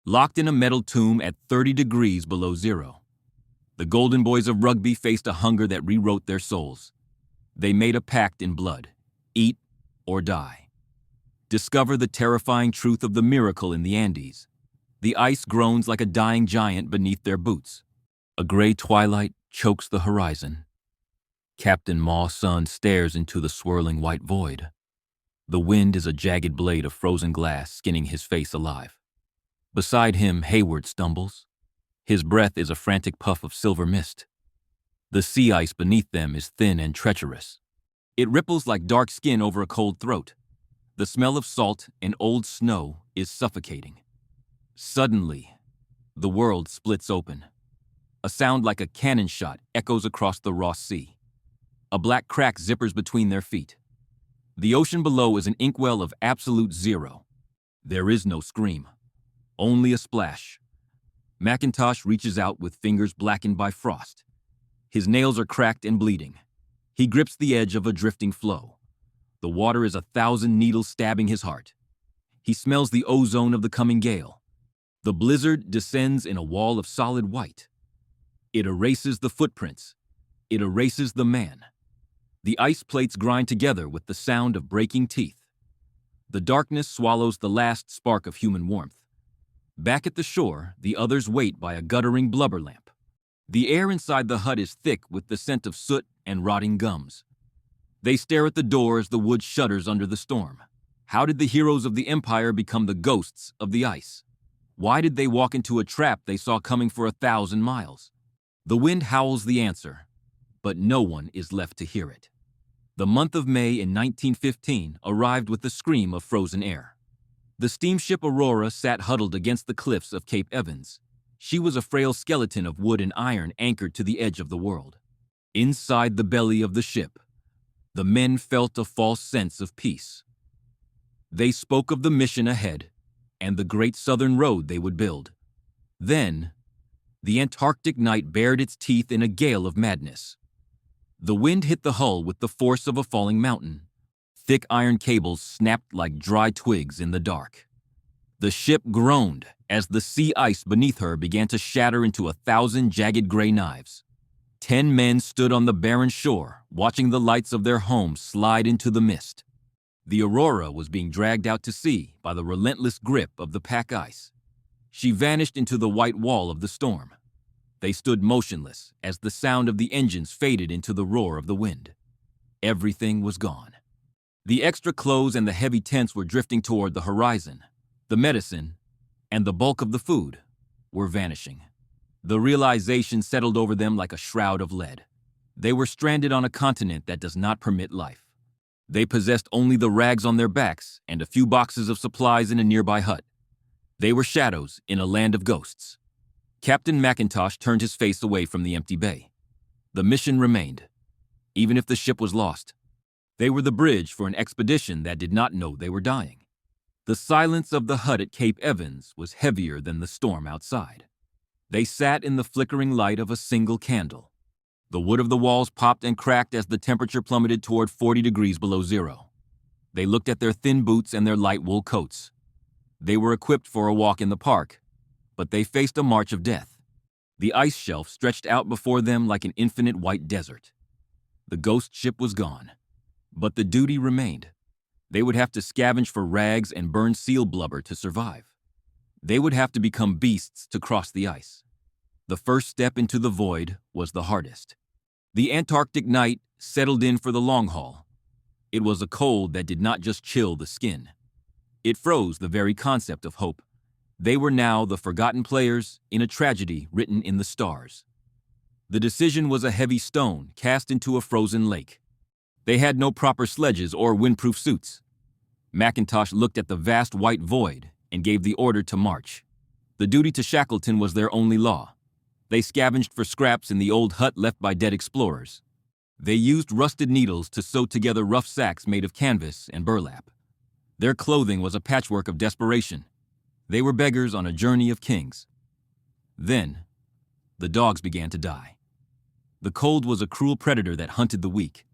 locked in a metal tomb at 30 degrees below zero. The golden boys of Rugby faced a hunger that rewrote their souls. They made a pact in blood: eat or die. Discover the terrifying truth of the miracle in the Andes. The ice groans like a dying giant beneath their boots. A gray twilight chokes the horizon. Captain Sun stares into the swirling white void. The wind is a jagged blade of frozen glass skinning his face alive. Beside him, Hayward stumbles. His breath is a frantic puff of silver mist. The sea ice beneath them is thin and treacherous. It ripples like dark skin over a cold throat. The smell of salt and old snow is suffocating. Suddenly, the world splits open. A sound like a cannon shot echoes across the raw sea. A black crack zippers between their feet. The ocean below is an inkwell of absolute zero. There is no scream, only a splash. McIntosh reaches out with fingers blackened by frost. His nails are cracked and bleeding. He grips the edge of a drifting floe. The water is 1,000 needles stabbing his heart. He smells the ozone of the coming gale. The blizzard descends in a wall of solid white. It erases the footprints. It erases the man. The ice plates grind together with the sound of breaking teeth. The darkness swallows the last spark of human warmth. Back at the shore, the others wait by a guttering blubber lamp. The air inside the hut is thick with the scent of soot and rotting gums. They stare at the door as the wood shudders under the storm. How did the heroes of the Empire become the ghosts of the ice? Why did they walk into a trap they saw coming for 1,000 miles? The wind howls the answer, but no one is left to hear it. The month of May in 1915 arrived with the scream of frozen air. The steamship Aurora sat huddled against the cliffs of Cape Evans. She was a frail skeleton of wood and iron anchored to the edge of the world. Inside the belly of the ship, the men felt a false sense of peace. They spoke of the mission ahead and the great southern road they would build. Then, the Antarctic night bared its teeth in a gale of madness. The wind hit the hull with the force of a falling mountain. Thick iron cables snapped like dry twigs in the dark. The ship groaned as the sea ice beneath her began to shatter into 1,000 jagged gray knives. 10 men stood on the barren shore, watching the lights of their homes slide into the mist. The Aurora was being dragged out to sea by the relentless grip of the pack ice. She vanished into the white wall of the storm. They stood motionless as the sound of the engines faded into the roar of the wind. Everything was gone. The extra clothes and the heavy tents were drifting toward the horizon. The medicine and the bulk of the food were vanishing. The realization settled over them like a shroud of lead. They were stranded on a continent that does not permit life. They possessed only the rags on their backs and a few boxes of supplies in a nearby hut. They were shadows in a land of ghosts. Captain McIntosh turned his face away from the empty bay. The mission remained, even if the ship was lost. They were the bridge for an expedition that did not know they were dying. The silence of the hut at Cape Evans was heavier than the storm outside. They sat in the flickering light of a single candle. The wood of the walls popped and cracked as the temperature plummeted toward 40 degrees below zero. They looked at their thin boots and their light wool coats. They were equipped for a walk in the park, but they faced a march of death. The ice shelf stretched out before them like an infinite white desert. The ghost ship was gone, but the duty remained. They would have to scavenge for rags and burn seal blubber to survive. They would have to become beasts to cross the ice. The first step into the void was the hardest. The Antarctic night settled in for the long haul. It was a cold that did not just chill the skin. It froze the very concept of hope. They were now the forgotten players in a tragedy written in the stars. The decision was a heavy stone cast into a frozen lake. They had no proper sledges or windproof suits. McIntosh looked at the vast white void and gave the order to march. The duty to Shackleton was their only law. They scavenged for scraps in the old hut left by dead explorers. They used rusted needles to sew together rough sacks made of canvas and burlap. Their clothing was a patchwork of desperation. They were beggars on a journey of kings. Then, the dogs began to die. The cold was a cruel predator that hunted the weak.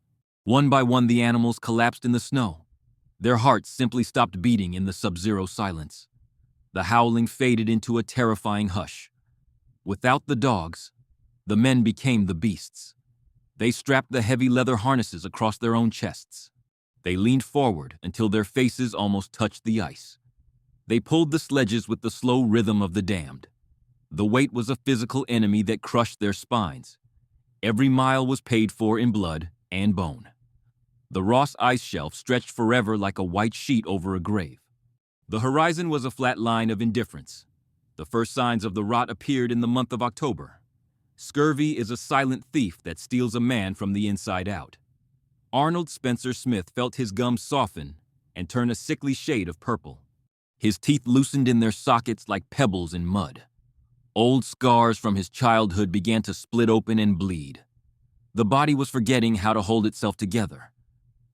One by one, the animals collapsed in the snow. Their hearts simply stopped beating in the sub-zero silence. The howling faded into a terrifying hush. Without the dogs, the men became the beasts. They strapped the heavy leather harnesses across their own chests. They leaned forward until their faces almost touched the ice. They pulled the sledges with the slow rhythm of the damned. The weight was a physical enemy that crushed their spines. Every mile was paid for in blood and bone. The Ross ice shelf stretched forever like a white sheet over a grave. The horizon was a flat line of indifference. The first signs of the rot appeared in the month of October. Scurvy is a silent thief that steals a man from the inside out. Arnold Spencer Smith felt his gums soften and turn a sickly shade of purple. His teeth loosened in their sockets like pebbles in mud. Old scars from his childhood began to split open and bleed. The body was forgetting how to hold itself together.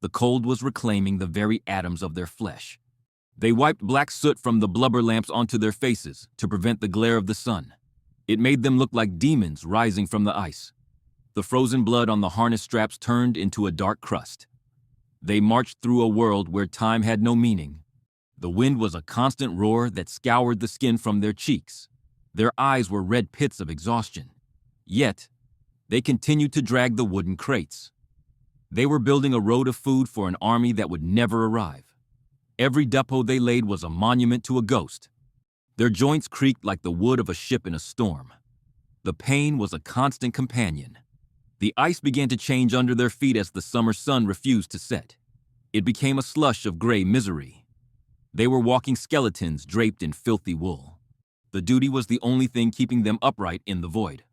The cold was reclaiming the very atoms of their flesh. They wiped black soot from the blubber lamps onto their faces to prevent the glare of the sun. It made them look like demons rising from the ice. The frozen blood on the harness straps turned into a dark crust. They marched through a world where time had no meaning. The wind was a constant roar that scoured the skin from their cheeks. Their eyes were red pits of exhaustion. Yet, they continued to drag the wooden crates. They were building a road of food for an army that would never arrive. Every depot they laid was a monument to a ghost. Their joints creaked like the wood of a ship in a storm. The pain was a constant companion. The ice began to change under their feet as the summer sun refused to set. It became a slush of gray misery. They were walking skeletons draped in filthy wool. The duty was the only thing keeping them upright in the void.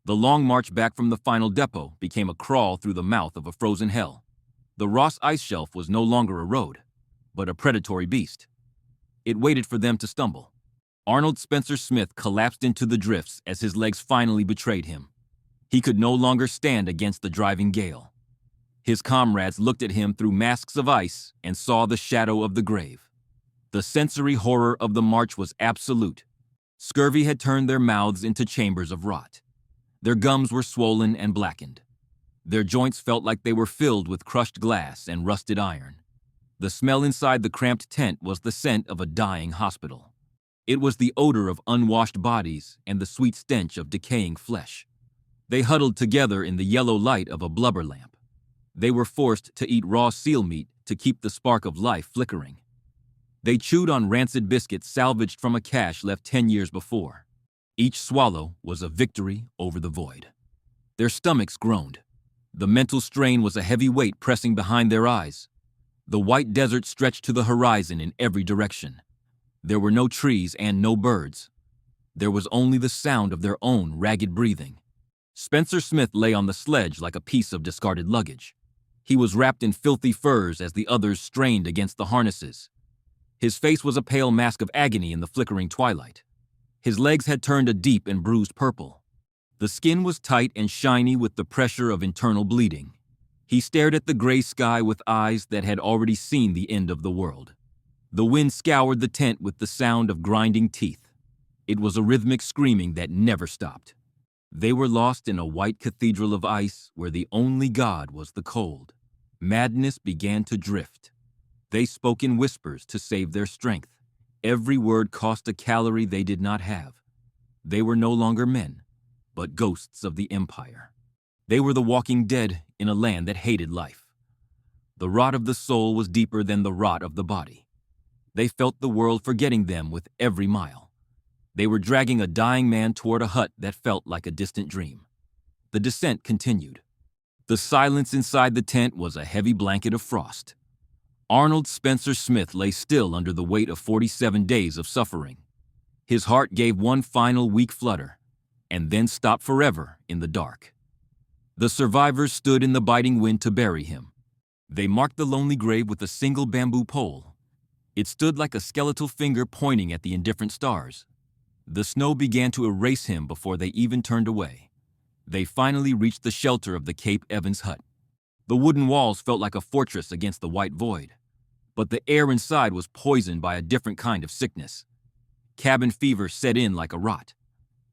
The long march back from the final depot became a crawl through the mouth of a frozen hell. The Ross ice shelf was no longer a road, but a predatory beast. It waited for them to stumble. Arnold Spencer Smith collapsed into the drifts as his legs finally betrayed him. He could no longer stand against the driving gale. His comrades looked at him through masks of ice and saw the shadow of the grave. The sensory horror of the march was absolute. Scurvy had turned their mouths into chambers of rot. Their gums were swollen and blackened. Their joints felt like they were filled with crushed glass and rusted iron. The smell inside the cramped tent was the scent of a dying hospital. It was the odor of unwashed bodies and the sweet stench of decaying flesh. They huddled together in the yellow light of a blubber lamp. They were forced to eat raw seal meat to keep the spark of life flickering. They chewed on rancid biscuits salvaged from a cache left 10 years before. Each swallow was a victory over the void. Their stomachs groaned. The mental strain was a heavy weight pressing behind their eyes. The white desert stretched to the horizon in every direction. There were no trees and no birds. There was only the sound of their own ragged breathing. Spencer Smith lay on the sledge like a piece of discarded luggage. He was wrapped in filthy furs as the others strained against the harnesses. His face was a pale mask of agony in the flickering twilight. His legs had turned a deep and bruised purple. The skin was tight and shiny with the pressure of internal bleeding. He stared at the gray sky with eyes that had already seen the end of the world. The wind scoured the tent with the sound of grinding teeth. It was a rhythmic screaming that never stopped. They were lost in a white cathedral of ice where the only god was the cold. Madness began to drift. They spoke in whispers to save their strength. Every word cost a calorie they did not have. They were no longer men, but ghosts of the empire. They were the walking dead in a land that hated life. The rot of the soul was deeper than the rot of the body. They felt the world forgetting them with every mile. They were dragging a dying man toward a hut that felt like a distant dream. The descent continued. The silence inside the tent was a heavy blanket of frost. Arnold Spencer Smith lay still under the weight of 47 days of suffering. His heart gave one final weak flutter, and then stopped forever in the dark. The survivors stood in the biting wind to bury him. They marked the lonely grave with a single bamboo pole. It stood like a skeletal finger pointing at the indifferent stars. The snow began to erase him before they even turned away. They finally reached the shelter of the Cape Evans hut. The wooden walls felt like a fortress against the white void. But the air inside was poisoned by a different kind of sickness. Cabin fever set in like a rot.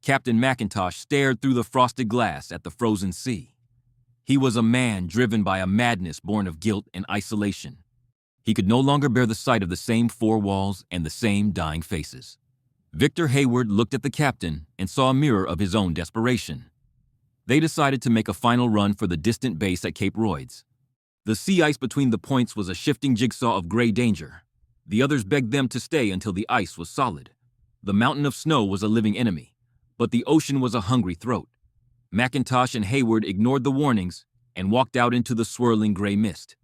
Captain McIntosh stared through the frosted glass at the frozen sea. He was a man driven by a madness born of guilt and isolation. He could no longer bear the sight of the same four walls and the same dying faces. Victor Hayward looked at the captain and saw a mirror of his own desperation. They decided to make a final run for the distant base at Cape Royds. The sea ice between the points was a shifting jigsaw of gray danger. The others begged them to stay until the ice was solid. The mountain of snow was a living enemy, but the ocean was a hungry throat. McIntosh and Hayward ignored the warnings and walked out into the swirling gray mist.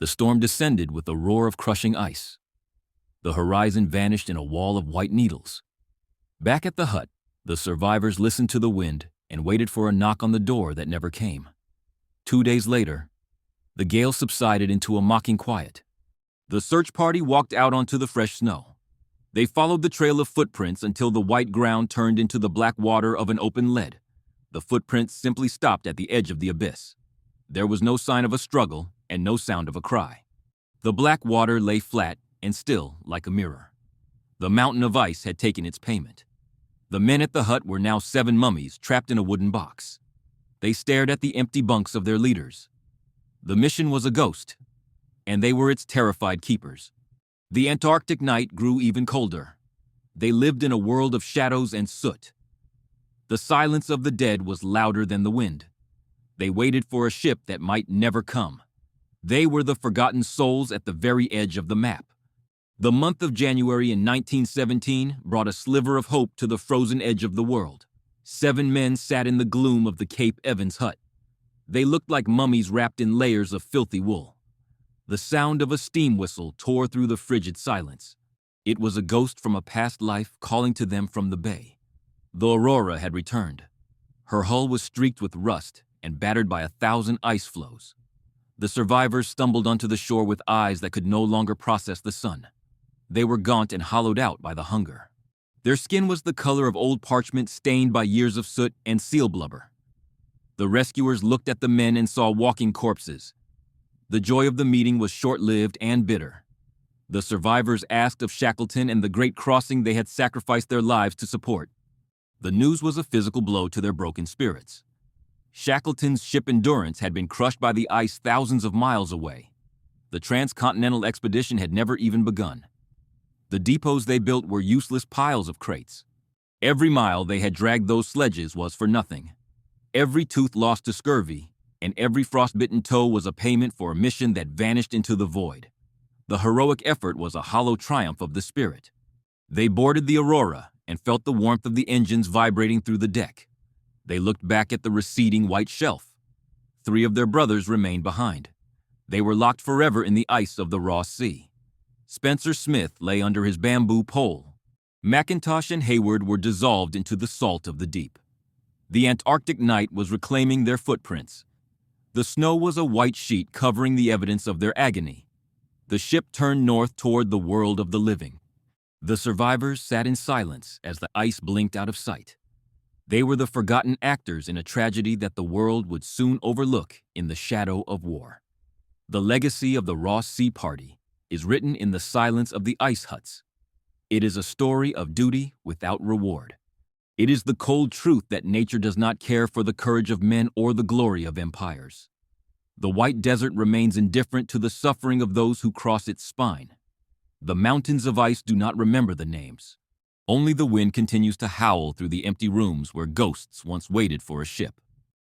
The storm descended with a roar of crushing ice. The horizon vanished in a wall of white needles. Back at the hut, the survivors listened to the wind and waited for a knock on the door that never came. 2 days later, the gale subsided into a mocking quiet. The search party walked out onto the fresh snow. They followed the trail of footprints until the white ground turned into the black water of an open lead. The footprints simply stopped at the edge of the abyss. There was no sign of a struggle and no sound of a cry. The black water lay flat and still like a mirror. The mountain of ice had taken its payment. The men at the hut were now 7 mummies trapped in a wooden box. They stared at the empty bunks of their leaders. The mission was a ghost, and they were its terrified keepers. The Antarctic night grew even colder. They lived in a world of shadows and soot. The silence of the dead was louder than the wind. They waited for a ship that might never come. They were the forgotten souls at the very edge of the map. The month of January in 1917 brought a sliver of hope to the frozen edge of the world. 7 men sat in the gloom of the Cape Evans hut. They looked like mummies wrapped in layers of filthy wool. The sound of a steam whistle tore through the frigid silence. It was a ghost from a past life calling to them from the bay. The Aurora had returned. Her hull was streaked with rust and battered by 1,000 ice floes. The survivors stumbled onto the shore with eyes that could no longer process the sun. They were gaunt and hollowed out by the hunger. Their skin was the color of old parchment stained by years of soot and seal blubber. The rescuers looked at the men and saw walking corpses. The joy of the meeting was short-lived and bitter. The survivors asked of Shackleton and the great crossing they had sacrificed their lives to support. The news was a physical blow to their broken spirits. Shackleton's ship Endurance had been crushed by the ice thousands of miles away. The transcontinental expedition had never even begun. The depots they built were useless piles of crates. Every mile they had dragged those sledges was for nothing. Every tooth lost to scurvy, and every frostbitten toe was a payment for a mission that vanished into the void. The heroic effort was a hollow triumph of the spirit. They boarded the Aurora and felt the warmth of the engines vibrating through the deck. They looked back at the receding white shelf. 3 of their brothers remained behind. They were locked forever in the ice of the Ross Sea. Spencer Smith lay under his bamboo pole. McIntosh and Hayward were dissolved into the salt of the deep. The Antarctic night was reclaiming their footprints. The snow was a white sheet covering the evidence of their agony. The ship turned north toward the world of the living. The survivors sat in silence as the ice blinked out of sight. They were the forgotten actors in a tragedy that the world would soon overlook in the shadow of war. The legacy of the Ross Sea Party is written in the silence of the ice huts. It is a story of duty without reward. It is the cold truth that nature does not care for the courage of men or the glory of empires. The white desert remains indifferent to the suffering of those who cross its spine. The mountains of ice do not remember the names. Only the wind continues to howl through the empty rooms where ghosts once waited for a ship.